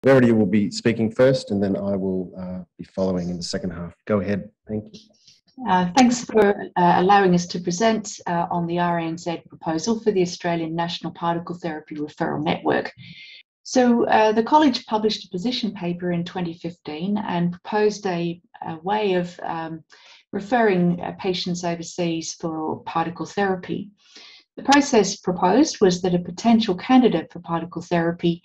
Verity will be speaking first, and then I will be following in the second half. Go ahead. Thank you. Thanks for allowing us to present on the RANZ proposal for the Australian National Particle Therapy Referral Network. So the college published a position paper in 2015 and proposed a way of referring patients overseas for particle therapy. The process proposed was that a potential candidate for particle therapy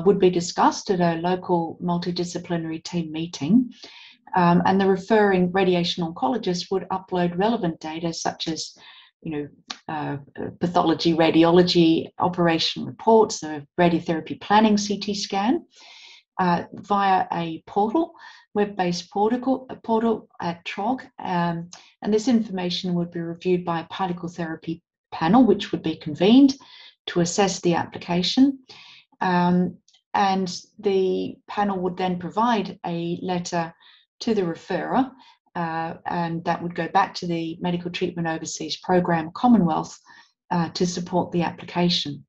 would be discussed at a local multidisciplinary team meeting, and the referring radiation oncologist would upload relevant data such as pathology, radiology, operation reports, a radiotherapy planning CT scan via a portal, web-based portal at TROG, and this information would be reviewed by a particle therapy panel, which would be convened to assess the application. And the panel would then provide a letter to the referrer, and that would go back to the Medical Treatment Overseas Program Commonwealth to support the application.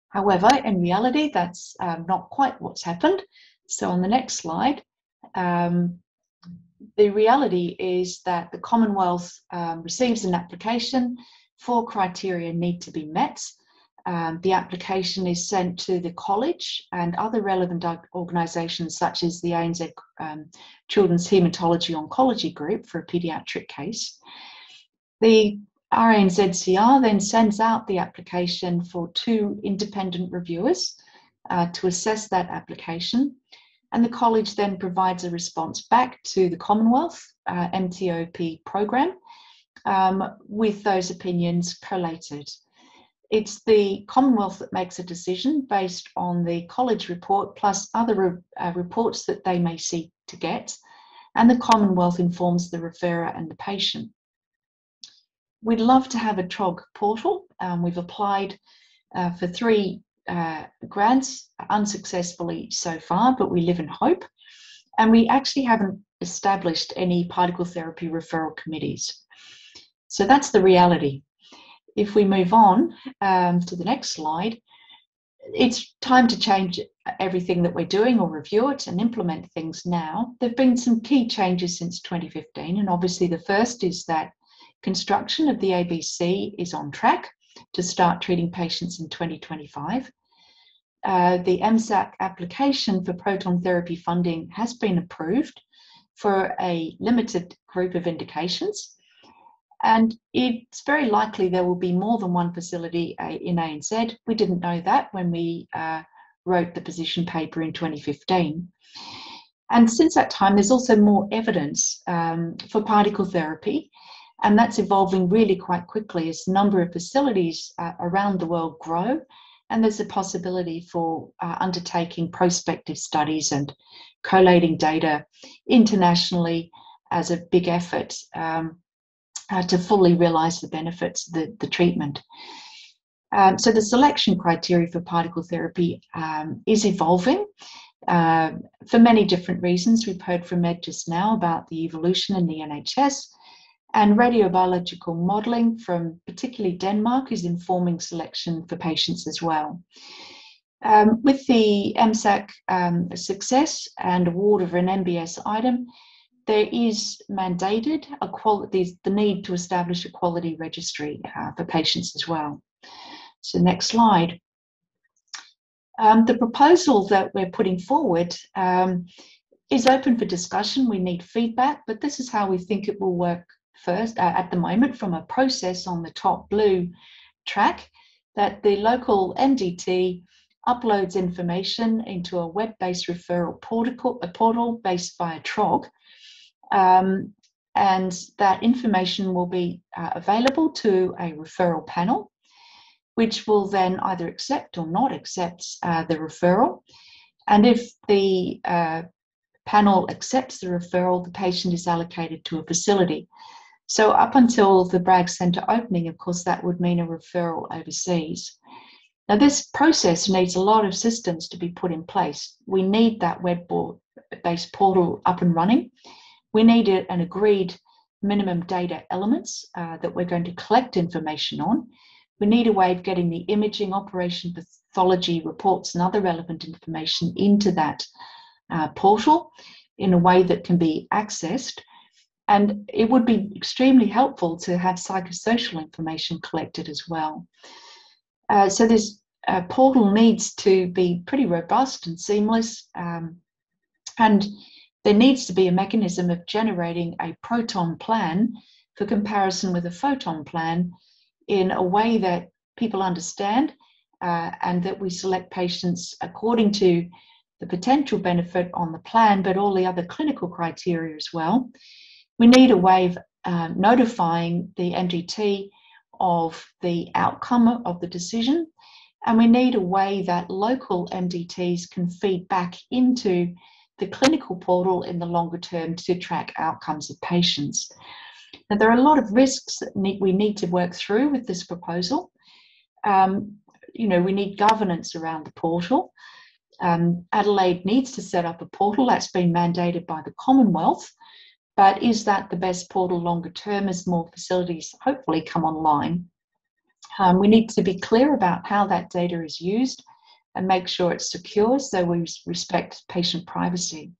However, in reality, that's not quite what's happened. So on the next slide, the reality is that the Commonwealth receives an application. 4 criteria need to be met. The application is sent to the college and other relevant organisations such as the ANZ Children's Haematology Oncology Group for a paediatric case. The RANZCR then sends out the application for 2 independent reviewers to assess that application, and the college then provides a response back to the Commonwealth MTOP program with those opinions collated. It's the Commonwealth that makes a decision based on the college report plus other reports that they may seek to get, and the Commonwealth informs the referrer and the patient. We'd love to have a TROG portal. We've applied for 3 grants unsuccessfully so far, but we live in hope. And we actually haven't established any particle therapy referral committees. So that's the reality. If we move on to the next slide, it's time to change everything that we're doing or review it and implement things now. There have been some key changes since 2015, and obviously the first is that construction of the ABC is on track to start treating patients in 2025. The MSAC application for proton therapy funding has been approved for a limited group of indications. And it's very likely there will be more than one facility in ANZ. We didn't know that when we wrote the position paper in 2015. And since that time, there's also more evidence for particle therapy, and that's evolving really quite quickly as the number of facilities around the world grow, and there's a possibility for undertaking prospective studies and collating data internationally as a big effort to fully realise the benefits of the treatment. So the selection criteria for particle therapy is evolving for many different reasons. We've heard from Ed just now about the evolution in the NHS, and radiobiological modelling from particularly Denmark is informing selection for patients as well. With the MSAC success and award of an MBS item, there is mandated the need to establish a quality registry for patients as well. So next slide. The proposal that we're putting forward is open for discussion. We need feedback, but this is how we think it will work first at the moment from a process on the top blue track, that the local MDT uploads information into a web-based referral portal based via TROG. And that information will be available to a referral panel, which will then either accept or not accept the referral. And if the panel accepts the referral, the patient is allocated to a facility. So up until the Bragg Centre opening, of course, that would mean a referral overseas. Now, this process needs a lot of systems to be put in place. We need that web-based portal up and running. We need an agreed minimum data elements that we're going to collect information on. We need a way of getting the imaging, operation pathology reports and other relevant information into that portal in a way that can be accessed. And it would be extremely helpful to have psychosocial information collected as well. So this portal needs to be pretty robust and seamless, and there needs to be a mechanism of generating a proton plan for comparison with a photon plan in a way that people understand, and that we select patients according to the potential benefit on the plan, but all the other clinical criteria as well. We need a way of notifying the MDT of the outcome of the decision, and we need a way that local MDTs can feed back into the clinical portal in the longer term to track outcomes of patients. Now, there are a lot of risks that we need to work through with this proposal. We need governance around the portal. Adelaide needs to set up a portal that's been mandated by the Commonwealth, but is that the best portal longer term as more facilities hopefully come online? We need to be clear about how that data is used and make sure it's secure so we respect patient privacy.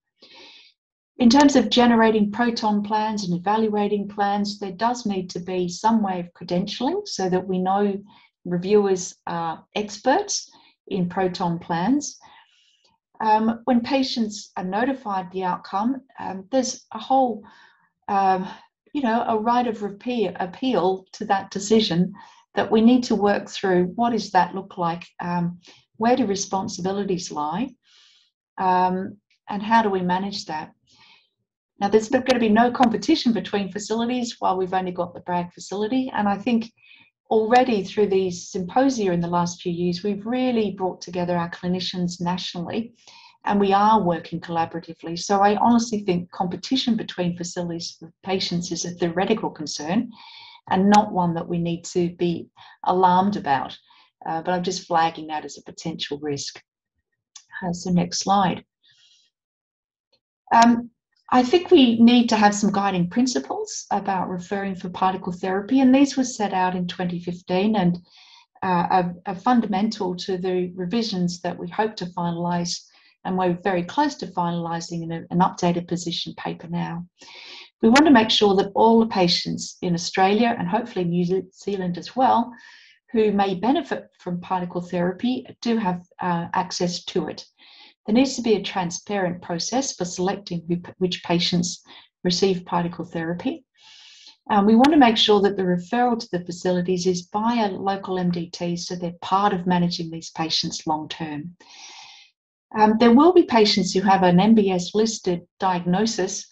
In terms of generating proton plans and evaluating plans, there does need to be some way of credentialing so that we know reviewers are experts in proton plans. When patients are notified the outcome, there's a whole, a right of appeal to that decision that we need to work through. What does that look like? Where do responsibilities lie? And how do we manage that? Now, there's going to be no competition between facilities while we've only got the Bragg facility. And I think already through these symposia in the last few years, we've really brought together our clinicians nationally, and we are working collaboratively. So I honestly think competition between facilities with patients is a theoretical concern and not one that we need to be alarmed about. But I'm just flagging that as a potential risk. So next slide. I think we need to have some guiding principles about referring for particle therapy, and these were set out in 2015 and are fundamental to the revisions that we hope to finalise, and we're very close to finalising in an updated position paper now. We want to make sure that all the patients in Australia, and hopefully New Zealand as well, who may benefit from particle therapy do have access to it. There needs to be a transparent process for selecting which patients receive particle therapy. We want to make sure that the referral to the facilities is by a local MDT, so they're part of managing these patients long term. There will be patients who have an MBS listed diagnosis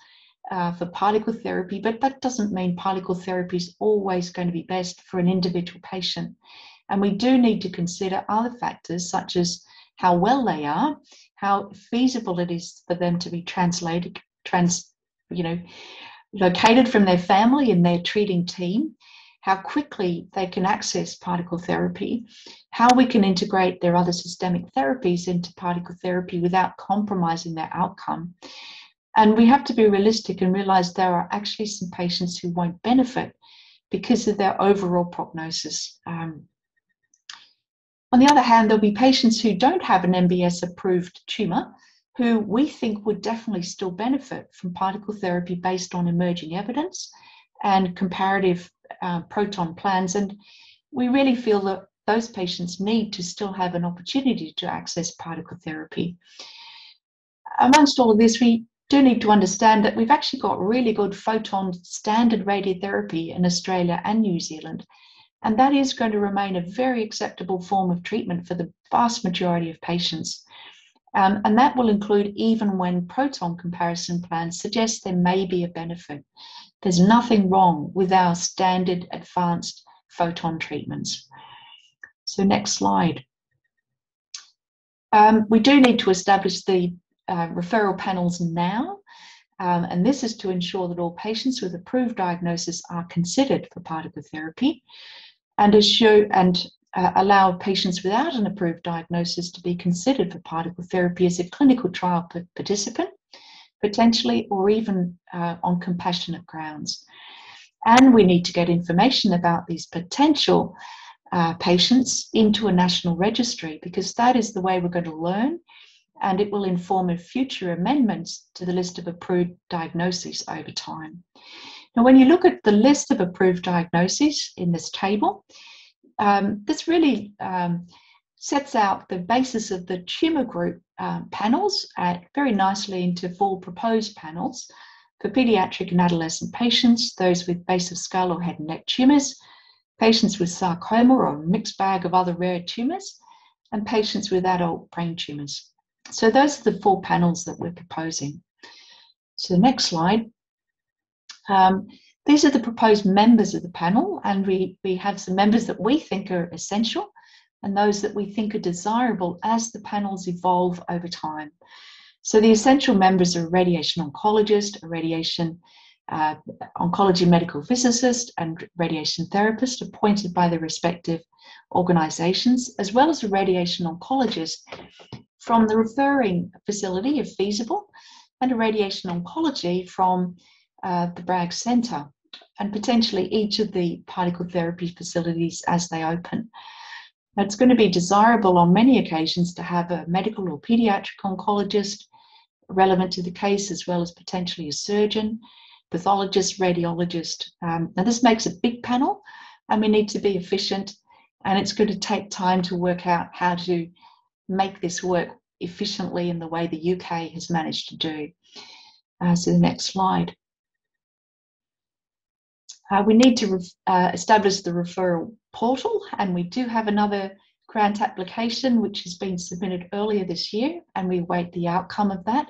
for particle therapy, but that doesn't mean particle therapy is always going to be best for an individual patient. And we do need to consider other factors such as how well they are, how feasible it is for them to be located from their family and their treating team, how quickly they can access particle therapy, how we can integrate their other systemic therapies into particle therapy without compromising their outcome. And we have to be realistic and realise there are actually some patients who won't benefit because of their overall prognosis. On the other hand, there'll be patients who don't have an MBS approved tumour who we think would definitely still benefit from particle therapy based on emerging evidence and comparative proton plans. And we really feel that those patients need to still have an opportunity to access particle therapy. Amongst all of this, we do need to understand that we've actually got really good photon standard radiotherapy in Australia and New Zealand. And that is going to remain a very acceptable form of treatment for the vast majority of patients. And that will include even when proton comparison plans suggest there may be a benefit. There's nothing wrong with our standard advanced photon treatments. So next slide. We do need to establish the referral panels now. And this is to ensure that all patients with approved diagnosis are considered for particle therapy, and allow patients without an approved diagnosis to be considered for particle therapy as a clinical trial participant, potentially, or even on compassionate grounds. And we need to get information about these potential patients into a national registry, because that is the way we're going to learn, and it will inform future amendments to the list of approved diagnoses over time. Now, when you look at the list of approved diagnoses in this table, this really sets out the basis of the tumour group panels very nicely into 4 proposed panels for paediatric and adolescent patients, those with base of skull or head and neck tumours, patients with sarcoma or a mixed bag of other rare tumours, and patients with adult brain tumours. So those are the 4 panels that we're proposing. So the next slide. These are the proposed members of the panel, and we have some members that we think are essential and those that we think are desirable as the panels evolve over time. So the essential members are a radiation oncologist, a radiation oncology medical physicist, and radiation therapist appointed by the respective organisations, as well as a radiation oncologist from the referring facility if feasible, and a radiation oncology from the Bragg Centre, and potentially each of the particle therapy facilities as they open. Now, it's going to be desirable on many occasions to have a medical or paediatric oncologist relevant to the case, as well as potentially a surgeon, pathologist, radiologist. Now, this makes a big panel, and we need to be efficient, and it's going to take time to work out how to make this work efficiently in the way the UK has managed to do. So the next slide. We need to establish the referral portal, and we do have another grant application which has been submitted earlier this year, and we await the outcome of that.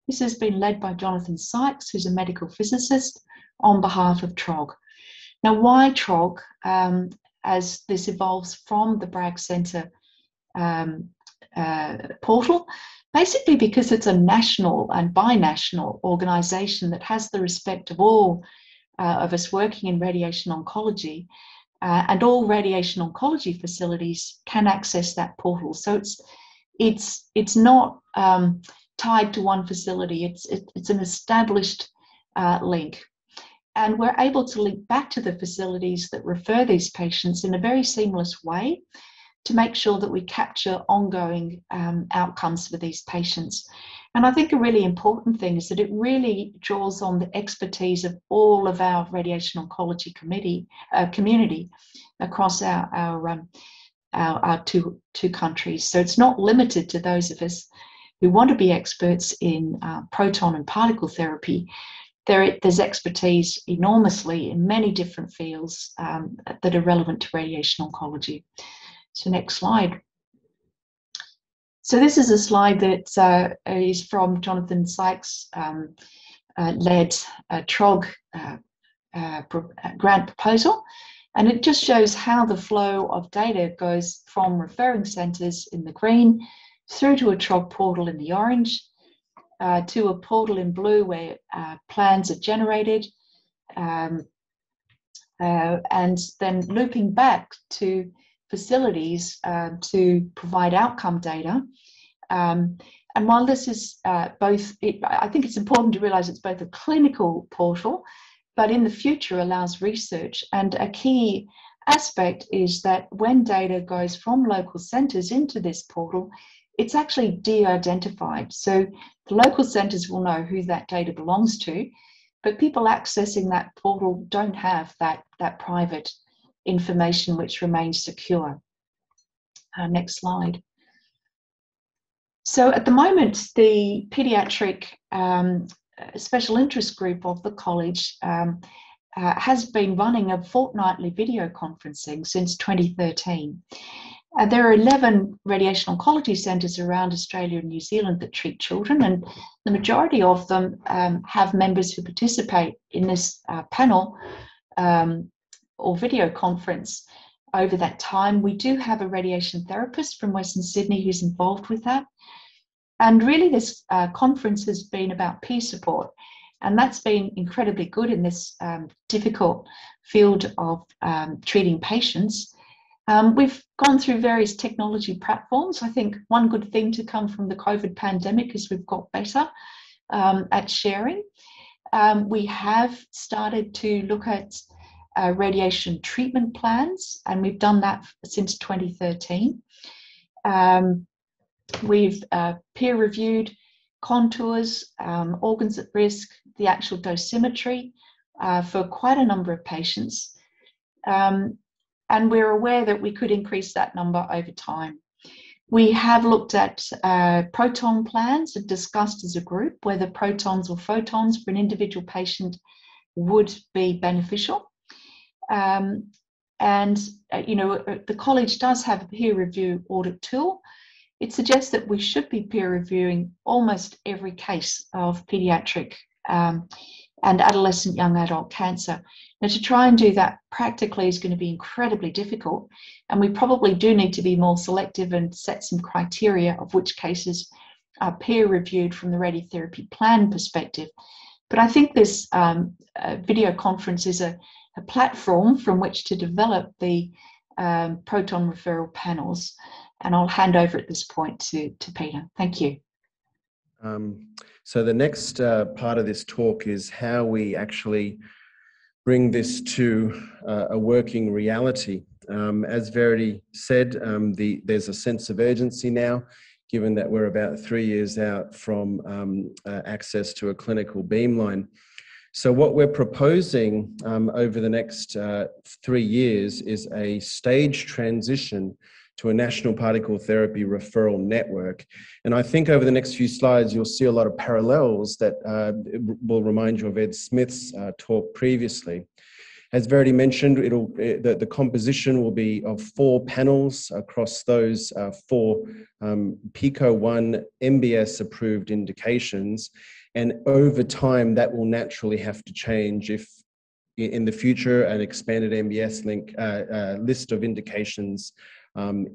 This has been led by Jonathan Sykes, who's a medical physicist, on behalf of TROG. Now, why TROG? As this evolves from the Bragg Centre portal, basically because it's a national and binational organisation that has the respect of all of us working in radiation oncology, and all radiation oncology facilities can access that portal. So it's not tied to one facility. It's an established link, and we're able to link back to the facilities that refer these patients in a very seamless way to make sure that we capture ongoing outcomes for these patients. And I think a really important thing is that it really draws on the expertise of all of our radiation oncology community across our two countries. So it's not limited to those of us who want to be experts in proton and particle therapy. There's expertise enormously in many different fields that are relevant to radiation oncology. So next slide. So this is a slide that is from Jonathan Sykes' led TROG grant proposal, and it just shows how the flow of data goes from referring centres in the green through to a TROG portal in the orange, to a portal in blue where plans are generated, and then looping back to facilities to provide outcome data. And while this is I think it's important to realise it's both a clinical portal, but in the future allows research. And a key aspect is that when data goes from local centres into this portal, it's actually de-identified. So the local centres will know who that data belongs to, but people accessing that portal don't have that private information, which remains secure. Next slide. So at the moment, the paediatric special interest group of the college has been running a fortnightly video conferencing since 2013. There are 11 radiation oncology centres around Australia and New Zealand that treat children, and the majority of them have members who participate in this panel or video conference over that time. We do have a radiation therapist from Western Sydney who's involved with that. And really this conference has been about peer support, and that's been incredibly good in this difficult field of treating patients. We've gone through various technology platforms. I think one good thing to come from the COVID pandemic is we've got better at sharing. We have started to look at radiation treatment plans, and we've done that since 2013. We've peer-reviewed contours, organs at risk, the actual dosimetry for quite a number of patients. And we're aware that we could increase that number over time. We have looked at proton plans and discussed as a group whether protons or photons for an individual patient would be beneficial. The college does have a peer review audit tool. It suggests that we should be peer reviewing almost every case of pediatric and adolescent young adult cancer. Now, to try and do that practically is going to be incredibly difficult, and we probably do need to be more selective and set some criteria of which cases are peer reviewed from the radiotherapy plan perspective. But I think this video conference is a platform from which to develop the proton referral panels, and I'll hand over at this point to Peter. Thank you. So the next part of this talk is how we actually bring this to a working reality. As Verity said, there's a sense of urgency now, given that we're about 3 years out from access to a clinical beamline. So what we're proposing over the next 3 years is a staged transition to a national particle therapy referral network. And I think over the next few slides, you'll see a lot of parallels that will remind you of Ed Smith's talk previously. As Verity mentioned, the composition will be of 4 panels across those 4 PICO-1 MBS approved indications. And over time, that will naturally have to change if in the future an expanded MBS list of indications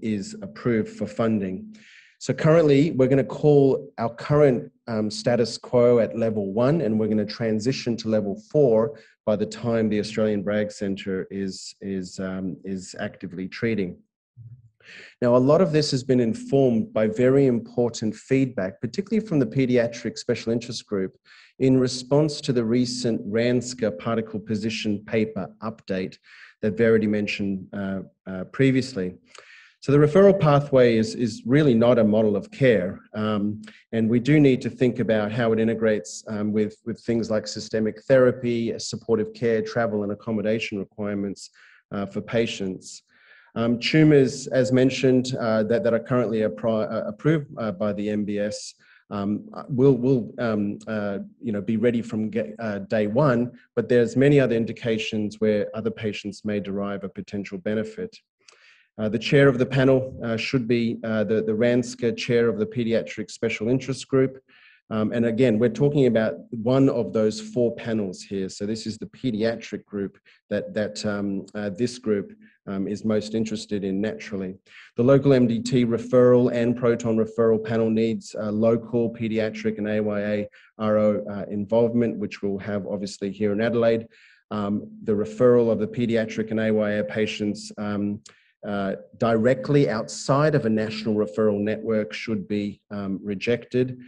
is approved for funding. So currently, we're going to call our current status quo at level 1, and we're going to transition to level 4 by the time the Australian Bragg Centre is actively treating. Now, a lot of this has been informed by very important feedback, particularly from the Pediatric Special Interest Group, in response to the recent RANZCR particle position paper update that Verity mentioned previously. So the referral pathway is really not a model of care, and we do need to think about how it integrates with things like systemic therapy, supportive care, travel and accommodation requirements for patients. Tumours, as mentioned, that are currently approved by the MBS will be ready from day 1, but there's many other indications where other patients may derive a potential benefit. The chair of the panel should be the RANZCR chair of the Pediatric Special Interest Group. And again, we're talking about one of those 4 panels here. So this is the pediatric group that this group is most interested in naturally. The local MDT referral and proton referral panel needs local pediatric and AYA RO involvement, which we'll have obviously here in Adelaide. The referral of the pediatric and AYA patients directly outside of a national referral network should be rejected,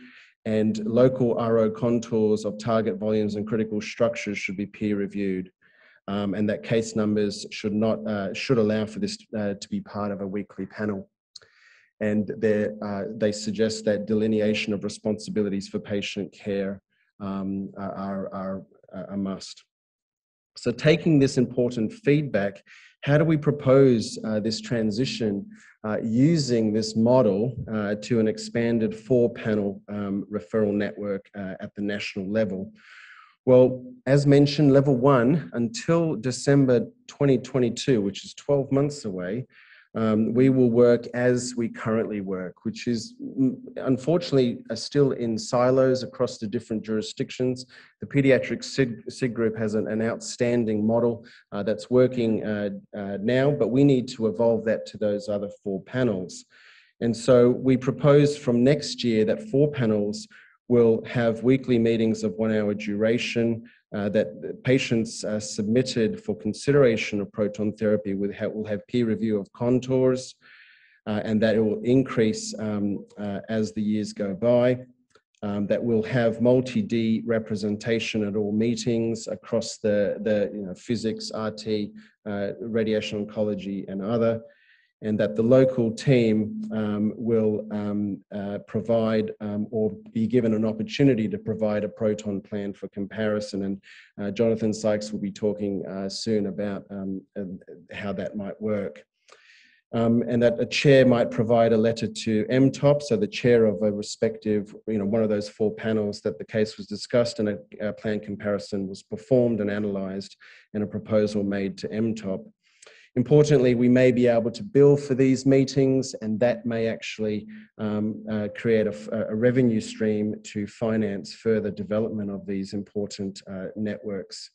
and local RO contours of target volumes and critical structures should be peer reviewed, and that case numbers should allow for this to be part of a weekly panel. And they suggest that delineation of responsibilities for patient care are a must. So taking this important feedback, how do we propose this transition using this model to an expanded 4-panel referral network at the national level? Well, as mentioned, level 1, until December 2022, which is 12 months away, we will work as we currently work, which is unfortunately still in silos across the different jurisdictions. The Pediatric SIG group has an outstanding model that's working now, but we need to evolve that to those other 4 panels. And so we propose from next year that 4 panels will have weekly meetings of 1-hour duration, that patients submitted for consideration of proton therapy will have peer review of contours, and that it will increase as the years go by. that will have multi-D representation at all meetings across the physics, RT, radiation oncology, and other, and that the local team will provide or be given an opportunity to provide a proton plan for comparison. And Jonathan Sykes will be talking soon about how that might work. And that a chair might provide a letter to MTOP, so the chair of a respective, one of those 4 panels that the case was discussed, and a plan comparison was performed and analysed, and a proposal made to MTOP. Importantly, we may be able to bill for these meetings, and that may actually create a revenue stream to finance further development of these important networks.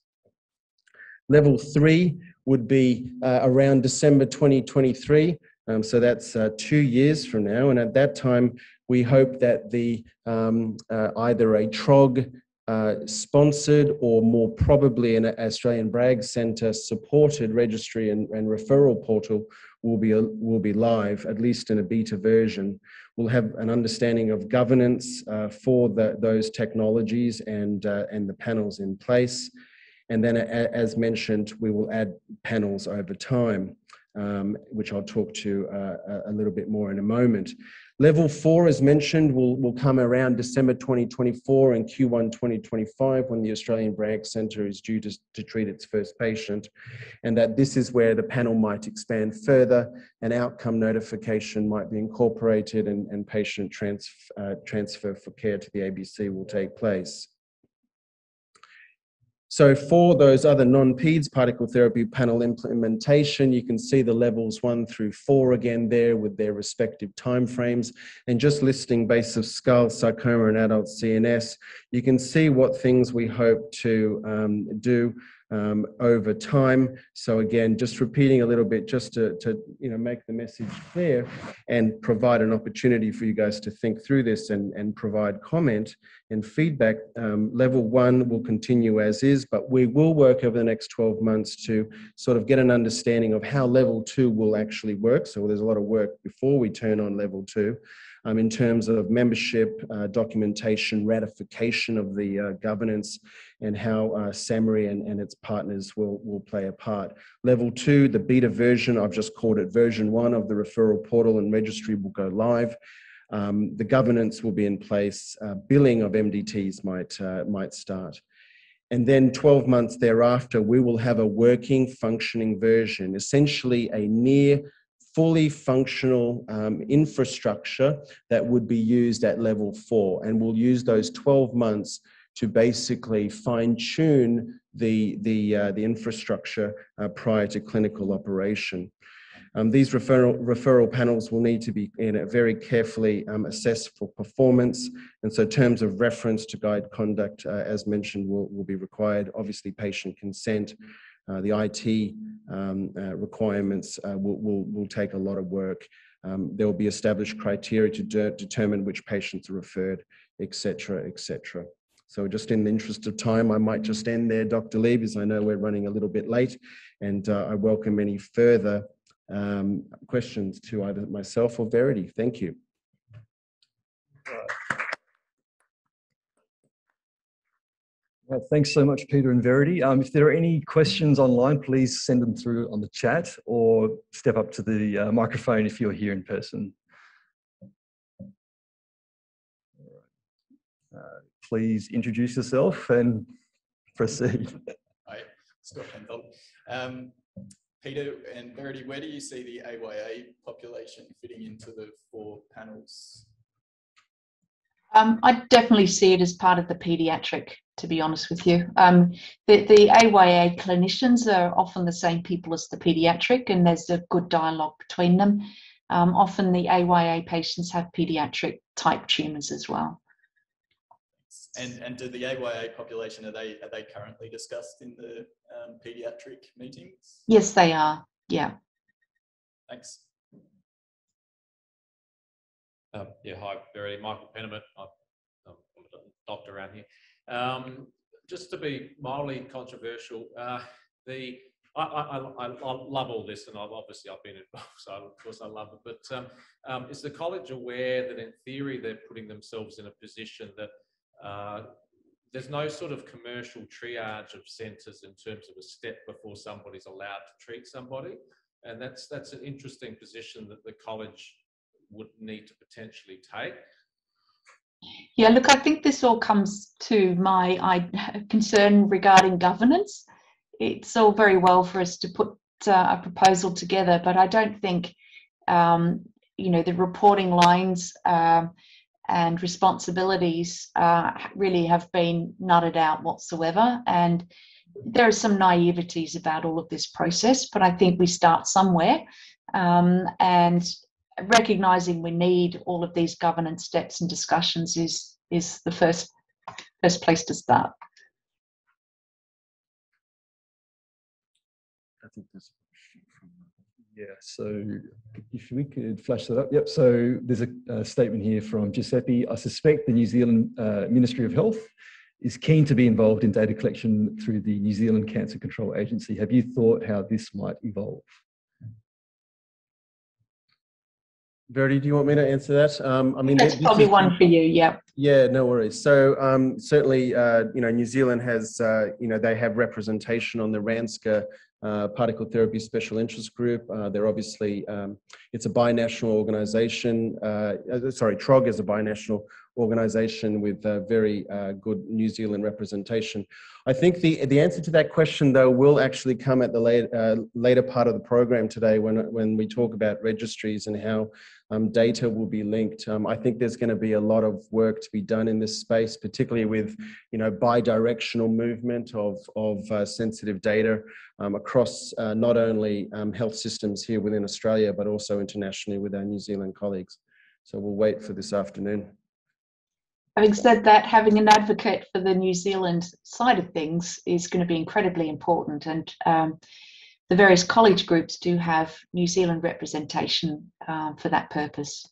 Level 3 would be around December 2023, so that's 2 years from now, and at that time we hope that the either a TROG sponsored or more probably an Australian Bragg Centre supported registry and referral portal will be live, at least in a beta version. We'll have an understanding of governance for those technologies and the panels in place. And then, as mentioned, we will add panels over time, which I'll talk to a little bit more in a moment. Level 4, as mentioned, will come around December 2024 and Q1 2025, when the Australian Bragg Centre is due to treat its first patient, and that this is where the panel might expand further, and outcome notification might be incorporated, and patient transfer for care to the ABC will take place. So for those other non-PEDS particle therapy panel implementation, you can see the levels 1 through 4 again there with their respective timeframes. And just listing base of skull, sarcoma, and adult CNS, you can see what things we hope to do over time. So again, just repeating a little bit, just to make the message clear and provide an opportunity for you guys to think through this and provide comment and feedback. Level 1 will continue as is, but we will work over the next 12 months to sort of get an understanding of how level 2 will actually work. So there's a lot of work before we turn on level 2. In terms of membership, documentation, ratification of the governance, and how SAMRI and its partners will play a part. Level 2, the beta version, I've just called it version 1 of the referral portal and registry, will go live. The governance will be in place. Billing of MDTs might start. And then 12 months thereafter, we will have a working, functioning version, essentially a near fully functional infrastructure that would be used at level 4. And we'll use those 12 months to basically fine-tune the infrastructure prior to clinical operation. These referral panels will need to be very carefully assessed for performance. And so terms of reference to guide conduct, as mentioned, will be required. Obviously, patient consent. The IT requirements will take a lot of work. There will be established criteria to determine which patients are referred, etc., etc. So just in the interest of time, I might just end there, Dr. Lee, because I know we're running a little bit late, and I welcome any further questions to either myself or Verity. Thank you. Well, thanks so much, Peter and Verity. If there are any questions online, please send them through on the chat or step up to the microphone if you're here in person. Please introduce yourself and proceed. Hi, Scott Penfold. Peter and Verity, where do you see the AYA population fitting into the 4 panels? I definitely see it as part of the pediatric, to be honest with you. The AYA clinicians are often the same people as the pediatric, and there's a good dialogue between them. Often the AYA patients have pediatric type tumours as well. And do the AYA population, are they currently discussed in the pediatric meetings? Yes, they are. Yeah. Thanks. Yeah, hi, Verity. Michael Penniman. I'm a doctor around here. Just to be mildly controversial, the I love all this, and I've been involved, so of course I love it. But is the college aware that in theory they're putting themselves in a position that there's no sort of commercial triage of centres in terms of a step before somebody's allowed to treat somebody, and that's an interesting position that the college would need to potentially take. Yeah, look, I think this all comes to my concern regarding governance. It's all very well for us to put a proposal together, but I don't think, the reporting lines and responsibilities really have been nutted out whatsoever. And there are some naiveties about all of this process, but I think we start somewhere, and recognising we need all of these governance steps and discussions is the first place to start. I think that's a question from. Yeah, so if we could flash that up. Yep, so there's a statement here from Giuseppe. I suspect the New Zealand Ministry of Health is keen to be involved in data collection through the New Zealand Cancer Control Agency. Have you thought how this might evolve? Verity, do you want me to answer that? I mean, that's probably one for you. Yeah. Yeah, no worries. So certainly, New Zealand has, they have representation on the RANZCR particle therapy special interest group. They're obviously, it's a binational organisation. TROG is a binational organisation with very good New Zealand representation. I think the answer to that question, though, will actually come at the later part of the program today when we talk about registries and how data will be linked. I think there's going to be a lot of work to be done in this space, particularly with bi-directional movement of sensitive data across not only health systems here within Australia, but also internationally with our New Zealand colleagues. So we'll wait for this afternoon. Having said that, having an advocate for the New Zealand side of things is going to be incredibly important, and the various college groups do have New Zealand representation for that purpose.